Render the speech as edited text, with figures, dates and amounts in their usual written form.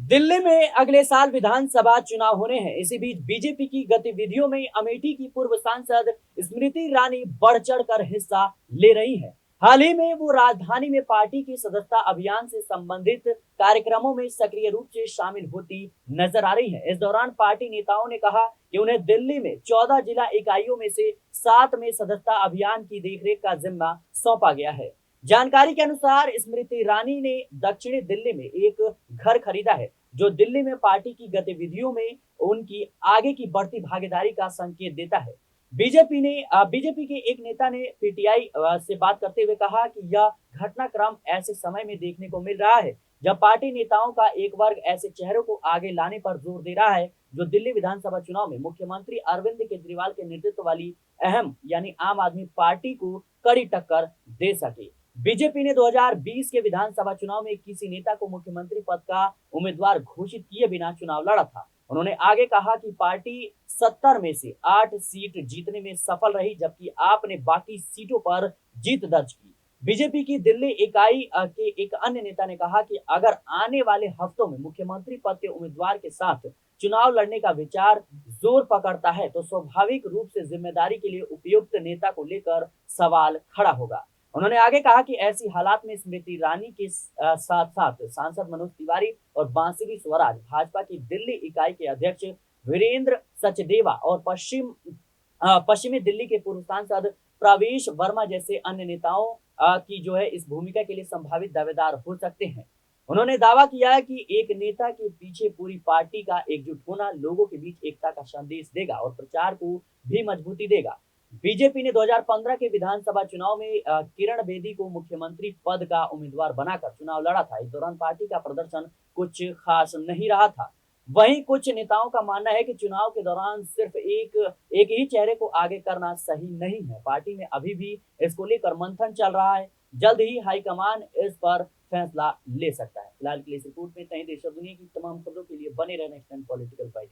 दिल्ली में अगले साल विधानसभा चुनाव होने हैं। इसी बीच बीजेपी की गतिविधियों में अमेठी की पूर्व सांसद स्मृति ईरानी बढ़ चढ़कर हिस्सा ले रही हैं। हाल ही में वो राजधानी में पार्टी की सदस्यता अभियान से संबंधित कार्यक्रमों में सक्रिय रूप से शामिल होती नजर आ रही हैं। इस दौरान पार्टी नेताओं ने कहा कि उन्हें दिल्ली में 14 जिला इकाइयों में से 7 में सदस्यता अभियान की देखरेख का जिम्मा सौंपा गया है। जानकारी के अनुसार स्मृति ईरानी ने दक्षिणी दिल्ली में एक घर खरीदा है, जो दिल्ली में पार्टी की गतिविधियों में उनकी आगे की बढ़ती भागीदारी का संकेत देता है। बीजेपी के एक नेता ने पीटीआई से बात करते हुए कहा कि यह घटनाक्रम ऐसे समय में देखने को मिल रहा है जब पार्टी नेताओं का एक वर्ग ऐसे चेहरों को आगे लाने पर जोर दे रहा है जो दिल्ली विधानसभा चुनाव में मुख्यमंत्री अरविंद केजरीवाल के नेतृत्व वाली अहम यानी आम आदमी पार्टी को कड़ी टक्कर दे सके। बीजेपी ने 2020 के विधानसभा चुनाव में किसी नेता को मुख्यमंत्री पद का उम्मीदवार घोषित किए बिना चुनाव लड़ा था। उन्होंने आगे कहा कि पार्टी 70 में से 8 सीट जीतने में सफल रही, जबकि आपने बाकी सीटों पर जीत दर्ज की। बीजेपी की दिल्ली इकाई के एक अन्य नेता ने कहा कि अगर आने वाले हफ्तों में मुख्यमंत्री पद के उम्मीदवार के साथ चुनाव लड़ने का विचार जोर पकड़ता है तो स्वाभाविक रूप से जिम्मेदारी के लिए उपयुक्त नेता को लेकर सवाल खड़ा होगा। उन्होंने आगे कहा कि ऐसी हालात में स्मृति ईरानी के साथ साथ सांसद मनोज तिवारी और बांसुरी स्वराज, भाजपा की दिल्ली इकाई के अध्यक्ष वीरेंद्र सचदेवा और पश्चिमी दिल्ली के पूर्व सांसद प्रवेश वर्मा जैसे अन्य नेताओं की जो है इस भूमिका के लिए संभावित दावेदार हो सकते हैं। उन्होंने दावा किया कि एक नेता के पीछे पूरी पार्टी का एकजुट होना लोगों के बीच एकता का संदेश देगा और प्रचार को भी मजबूती देगा। बीजेपी ने 2015 के विधानसभा चुनाव में किरण बेदी को मुख्यमंत्री पद का उम्मीदवार बनाकर चुनाव लड़ा था। इस दौरान पार्टी का प्रदर्शन कुछ खास नहीं रहा था। वहीं कुछ नेताओं का मानना है कि चुनाव के दौरान सिर्फ एक ही चेहरे को आगे करना सही नहीं है। पार्टी में अभी भी इसको लेकर मंथन चल रहा है। जल्द ही हाईकमान इस पर फैसला ले सकता है। फिलहाल के लिए इस रिपोर्ट में इतना ही। देश और दुनिया की तमाम खबरों के लिए बने रहना नेक्स्ट टाइम पॉलिटिकल बाइट।